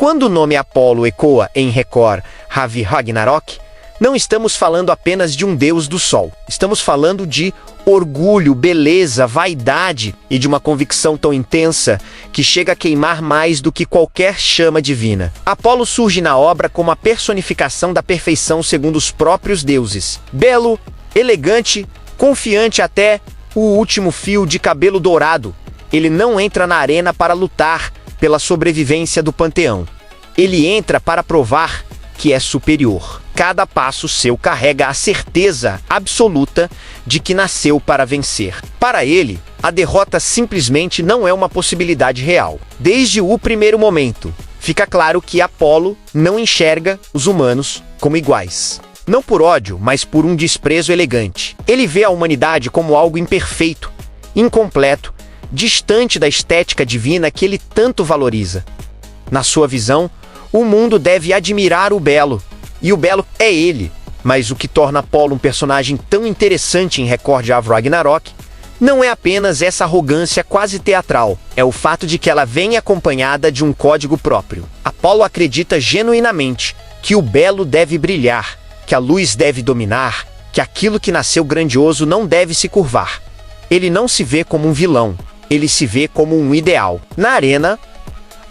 Quando o nome Apolo ecoa em Record Ravi Ragnarok, não estamos falando apenas de um deus do sol. Estamos falando de orgulho, beleza, vaidade e de uma convicção tão intensa que chega a queimar mais do que qualquer chama divina. Apolo surge na obra como a personificação da perfeição segundo os próprios deuses. Belo, elegante, confiante até o último fio de cabelo dourado. Ele não entra na arena para lutar pela sobrevivência do panteão. Ele entra para provar que é superior. Cada passo seu carrega a certeza absoluta de que nasceu para vencer. Para ele, a derrota simplesmente não é uma possibilidade real. Desde o primeiro momento, fica claro que Apolo não enxerga os humanos como iguais. Não por ódio, mas por um desprezo elegante. Ele vê a humanidade como algo imperfeito, incompleto, distante da estética divina que ele tanto valoriza. Na sua visão, o mundo deve admirar o belo, e o belo é ele. Mas o que torna Apolo um personagem tão interessante em Record Ragnarok não é apenas essa arrogância quase teatral, é o fato de que ela vem acompanhada de um código próprio. Apolo acredita genuinamente que o belo deve brilhar, que a luz deve dominar, que aquilo que nasceu grandioso não deve se curvar. Ele não se vê como um vilão, ele se vê como um ideal. Na arena,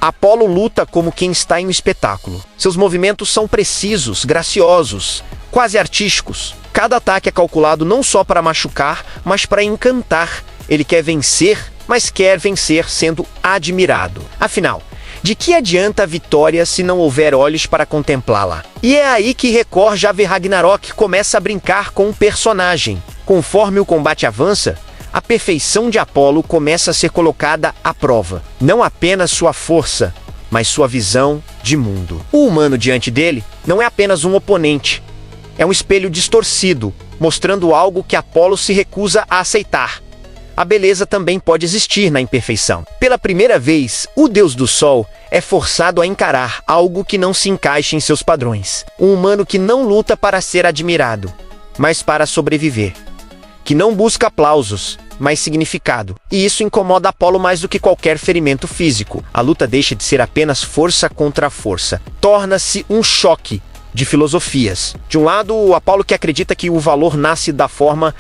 Apolo luta como quem está em um espetáculo. Seus movimentos são precisos, graciosos, quase artísticos. Cada ataque é calculado não só para machucar, mas para encantar. Ele quer vencer, mas quer vencer sendo admirado. Afinal, de que adianta a vitória se não houver olhos para contemplá-la? E é aí que Record Ragnarok começa a brincar com o personagem. Conforme o combate avança, a perfeição de Apolo começa a ser colocada à prova. Não apenas sua força, mas sua visão de mundo. O humano diante dele não é apenas um oponente. É um espelho distorcido, mostrando algo que Apolo se recusa a aceitar. A beleza também pode existir na imperfeição. Pela primeira vez, o deus do sol é forçado a encarar algo que não se encaixa em seus padrões. Um humano que não luta para ser admirado, mas para sobreviver. Que não busca aplausos, mas significado. E isso incomoda Apolo mais do que qualquer ferimento físico. A luta deixa de ser apenas força contra força. Torna-se um choque de filosofias. De um lado, o Apolo que acredita que o valor nasce da forma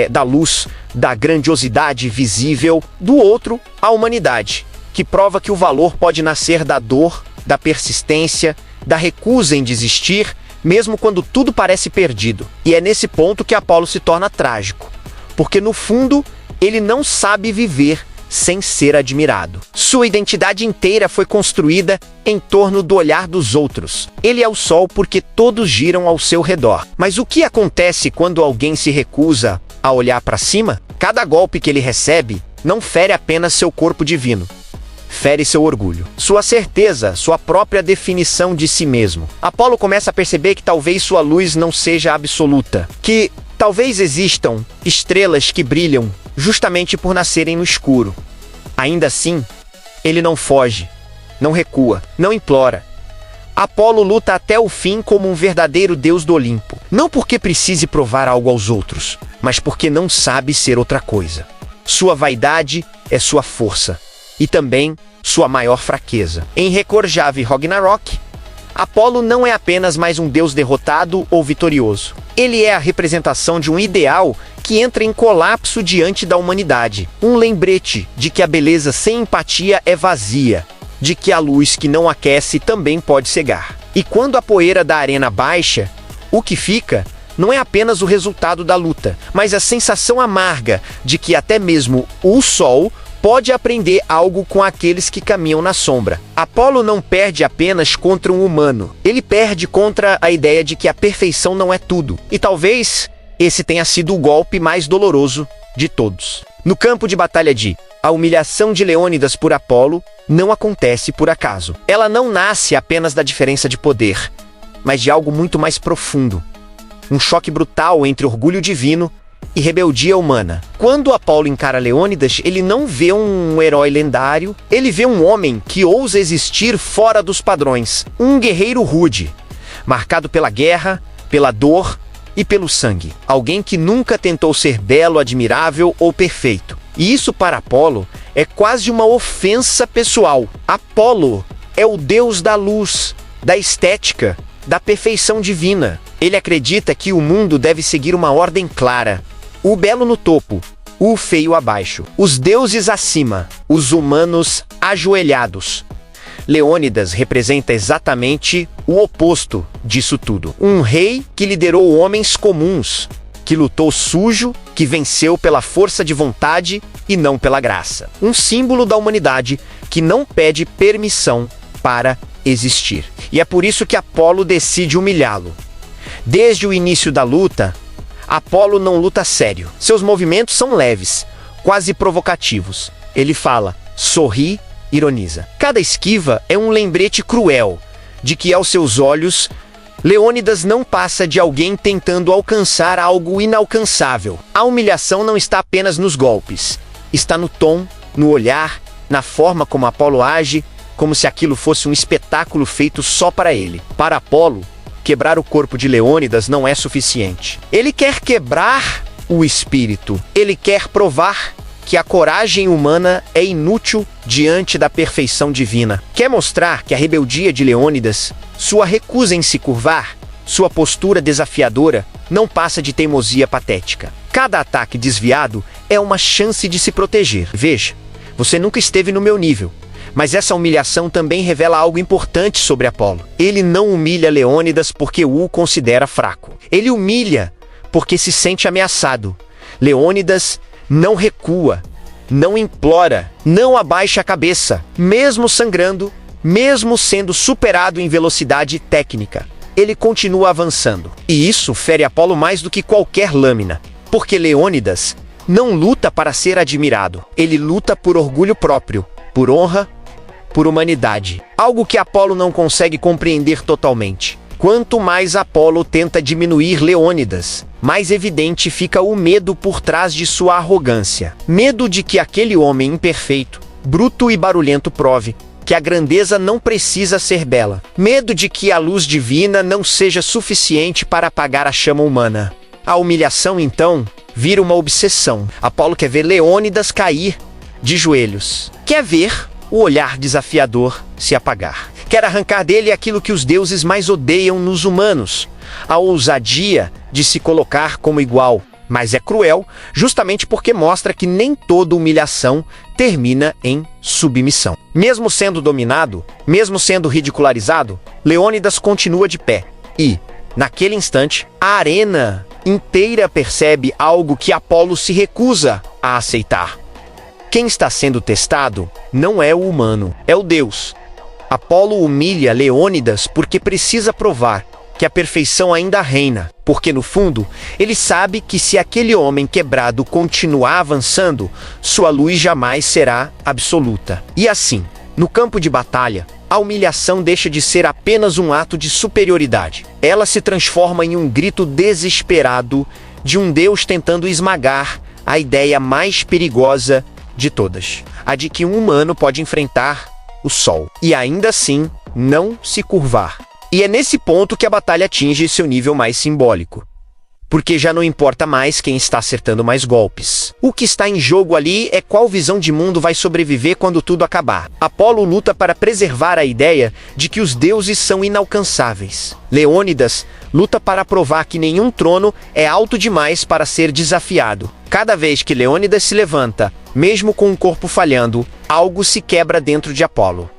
da luz, da grandiosidade visível. Do outro, a humanidade, que prova que o valor pode nascer da dor, da persistência, da recusa em desistir, mesmo quando tudo parece perdido. E é nesse ponto que Apolo se torna trágico, porque no fundo, ele não sabe viver sem ser admirado. Sua identidade inteira foi construída em torno do olhar dos outros. Ele é o sol porque todos giram ao seu redor. Mas o que acontece quando alguém se recusa a olhar para cima? Cada golpe que ele recebe não fere apenas seu corpo divino. Fere seu orgulho, sua certeza, sua própria definição de si mesmo. Apolo começa a perceber que talvez sua luz não seja absoluta, que talvez existam estrelas que brilham justamente por nascerem no escuro. Ainda assim, ele não foge, não recua, não implora. Apolo luta até o fim como um verdadeiro deus do Olimpo. Não porque precise provar algo aos outros, mas porque não sabe ser outra coisa. Sua vaidade é sua força. E também sua maior fraqueza. Em Record Ragnarok, Apolo não é apenas mais um deus derrotado ou vitorioso. Ele é a representação de um ideal que entra em colapso diante da humanidade. Um lembrete de que a beleza sem empatia é vazia, de que a luz que não aquece também pode cegar. E quando a poeira da arena baixa, o que fica não é apenas o resultado da luta, mas a sensação amarga de que até mesmo o sol pode aprender algo com aqueles que caminham na sombra. Apolo não perde apenas contra um humano. Ele perde contra a ideia de que a perfeição não é tudo. E talvez esse tenha sido o golpe mais doloroso de todos. No campo de batalha a humilhação de Leônidas por Apolo não acontece por acaso. Ela não nasce apenas da diferença de poder, mas de algo muito mais profundo. Um choque brutal entre orgulho divino e rebeldia humana. Quando Apolo encara Leônidas, ele não vê um herói lendário, ele vê um homem que ousa existir fora dos padrões. Um guerreiro rude, marcado pela guerra, pela dor e pelo sangue. Alguém que nunca tentou ser belo, admirável ou perfeito. E isso para Apolo é quase uma ofensa pessoal. Apolo é o deus da luz, da estética, da perfeição divina. Ele acredita que o mundo deve seguir uma ordem clara: o belo no topo, o feio abaixo, os deuses acima, os humanos ajoelhados. Leônidas representa exatamente o oposto disso tudo. Um rei que liderou homens comuns, que lutou sujo, que venceu pela força de vontade e não pela graça. Um símbolo da humanidade que não pede permissão para existir. E é por isso que Apolo decide humilhá-lo. Desde o início da luta, Apolo não luta sério. Seus movimentos são leves, quase provocativos. Ele fala, sorri, ironiza. Cada esquiva é um lembrete cruel de que, aos seus olhos, Leônidas não passa de alguém tentando alcançar algo inalcançável. A humilhação não está apenas nos golpes. Está no tom, no olhar, na forma como Apolo age, como se aquilo fosse um espetáculo feito só para ele. Para Apolo, quebrar o corpo de Leônidas não é suficiente. Ele quer quebrar o espírito. Ele quer provar que a coragem humana é inútil diante da perfeição divina. Quer mostrar que a rebeldia de Leônidas, sua recusa em se curvar, sua postura desafiadora, não passa de teimosia patética. Cada ataque desviado é uma chance de se proteger. Veja, você nunca esteve no meu nível, mas essa humilhação também revela algo importante sobre Apolo. Ele não humilha Leônidas porque o considera fraco. Ele humilha porque se sente ameaçado. Leônidas não recua, não implora, não abaixa a cabeça, mesmo sangrando, mesmo sendo superado em velocidade técnica. Ele continua avançando. E isso fere Apolo mais do que qualquer lâmina, porque Leônidas não luta para ser admirado. Ele luta por orgulho próprio, por honra, por humanidade. Algo que Apolo não consegue compreender totalmente. Quanto mais Apolo tenta diminuir Leônidas, mais evidente fica o medo por trás de sua arrogância. Medo de que aquele homem imperfeito, bruto e barulhento prove que a grandeza não precisa ser bela. Medo de que a luz divina não seja suficiente para apagar a chama humana. A humilhação, então, vira uma obsessão. Apolo quer ver Leônidas cair de joelhos. Quer ver o olhar desafiador se apagar. Quer arrancar dele aquilo que os deuses mais odeiam nos humanos, a ousadia de se colocar como igual. Mas é cruel, justamente porque mostra que nem toda humilhação termina em submissão. Mesmo sendo dominado, mesmo sendo ridicularizado, Leônidas continua de pé. E, naquele instante, a arena inteira percebe algo que Apolo se recusa a aceitar. Quem está sendo testado não é o humano, é o Deus. Apolo humilha Leônidas porque precisa provar que a perfeição ainda reina, porque no fundo ele sabe que se aquele homem quebrado continuar avançando, sua luz jamais será absoluta. E assim, no campo de batalha, a humilhação deixa de ser apenas um ato de superioridade. Ela se transforma em um grito desesperado de um Deus tentando esmagar a ideia mais perigosa de todas, a de que um humano pode enfrentar o sol e ainda assim não se curvar. E é nesse ponto que a batalha atinge seu nível mais simbólico, porque já não importa mais quem está acertando mais golpes. O que está em jogo ali é qual visão de mundo vai sobreviver quando tudo acabar. Apolo luta para preservar a ideia de que os deuses são inalcançáveis. Leônidas luta para provar que nenhum trono é alto demais para ser desafiado. Cada vez que Leônidas se levanta, mesmo com o corpo falhando, algo se quebra dentro de Apolo.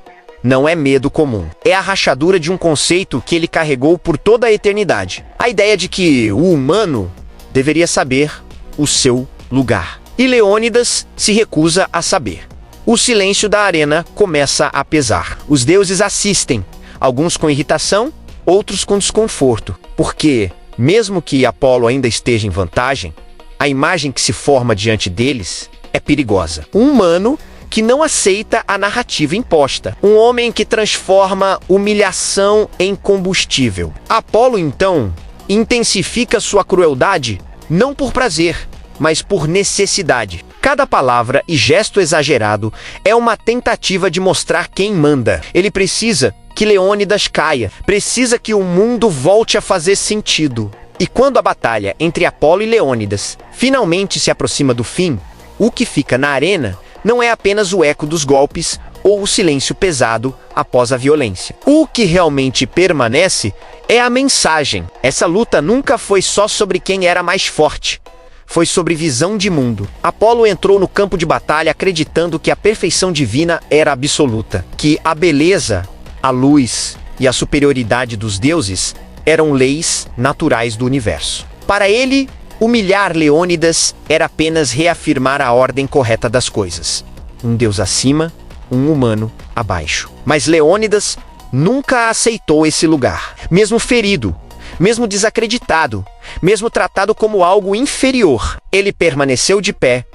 Não é medo comum. É a rachadura de um conceito que ele carregou por toda a eternidade. A ideia de que o humano deveria saber o seu lugar. E Leônidas se recusa a saber. O silêncio da arena começa a pesar. Os deuses assistem, alguns com irritação, outros com desconforto. Porque, mesmo que Apolo ainda esteja em vantagem, a imagem que se forma diante deles é perigosa. Um humano que não aceita a narrativa imposta. Um homem que transforma humilhação em combustível. Apolo, então, intensifica sua crueldade não por prazer, mas por necessidade. Cada palavra e gesto exagerado é uma tentativa de mostrar quem manda. Ele precisa que Leônidas caia, precisa que o mundo volte a fazer sentido. E quando a batalha entre Apolo e Leônidas finalmente se aproxima do fim, o que fica na arena não é apenas o eco dos golpes ou o silêncio pesado após a violência. O que realmente permanece é a mensagem. Essa luta nunca foi só sobre quem era mais forte. Foi sobre visão de mundo. Apolo entrou no campo de batalha acreditando que a perfeição divina era absoluta, que a beleza, a luz e a superioridade dos deuses eram leis naturais do universo. Para ele, humilhar Leônidas era apenas reafirmar a ordem correta das coisas. Um deus acima, um humano abaixo. Mas Leônidas nunca aceitou esse lugar. Mesmo ferido, mesmo desacreditado, mesmo tratado como algo inferior, ele permaneceu de pé,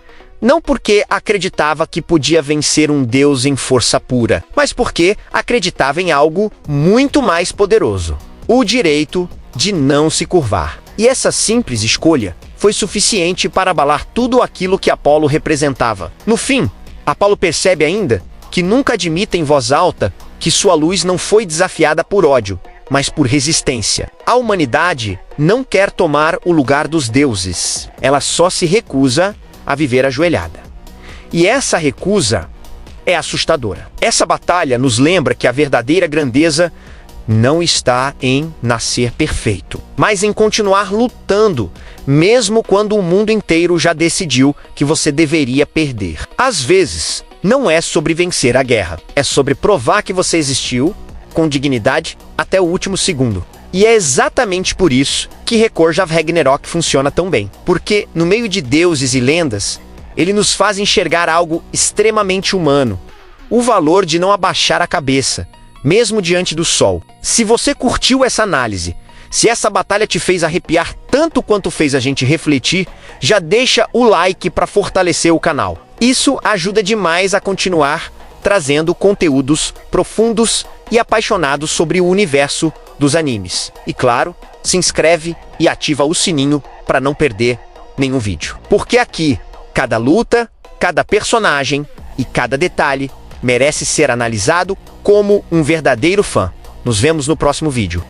não porque acreditava que podia vencer um deus em força pura, mas porque acreditava em algo muito mais poderoso: o direito de não se curvar. E essa simples escolha foi suficiente para abalar tudo aquilo que Apolo representava. No fim, Apolo percebe ainda que nunca admite em voz alta que sua luz não foi desafiada por ódio, mas por resistência. A humanidade não quer tomar o lugar dos deuses. Ela só se recusa a viver ajoelhada. E essa recusa é assustadora. Essa batalha nos lembra que a verdadeira grandeza não está em nascer perfeito, mas em continuar lutando, mesmo quando o mundo inteiro já decidiu que você deveria perder. Às vezes, não é sobre vencer a guerra, é sobre provar que você existiu com dignidade até o último segundo. E é exatamente por isso que Record of Ragnarok funciona tão bem. Porque, no meio de deuses e lendas, ele nos faz enxergar algo extremamente humano: o valor de não abaixar a cabeça, mesmo diante do sol. Se você curtiu essa análise, se essa batalha te fez arrepiar tanto quanto fez a gente refletir, já deixa o like para fortalecer o canal. Isso ajuda demais a continuar trazendo conteúdos profundos e apaixonados sobre o universo dos animes. E claro, se inscreve e ativa o sininho para não perder nenhum vídeo. Porque aqui, cada luta, cada personagem e cada detalhe merece ser analisado como um verdadeiro fã. Nos vemos no próximo vídeo.